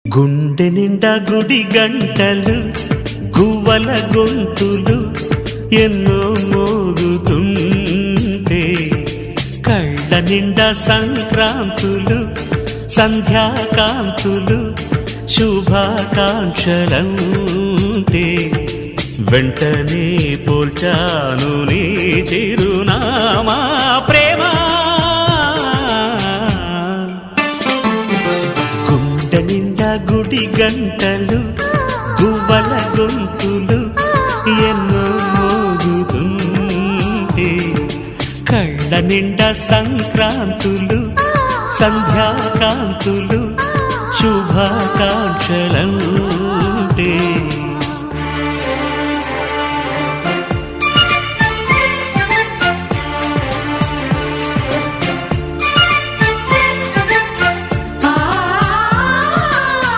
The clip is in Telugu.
గుండె నిండా గుడి గంటలు గువ్వల గొంతులు ఎన్నో మోగుతుంటే కళ్ళ నిండా సంక్రాంతులు సంధ్యాకాంతులు శుభాకాంక్షలంటే వెంటనే పోల్చాను నీ చిరునామా ప్రేమ. గుండె నిండా గుడి గంటలు గువ్వల గొంతులు ఎన్నో మోగుతుంటే కళ్ళ నిండా సంక్రాంతులు సంధ్యాకాంతులు శుభాకాంక్షలంటే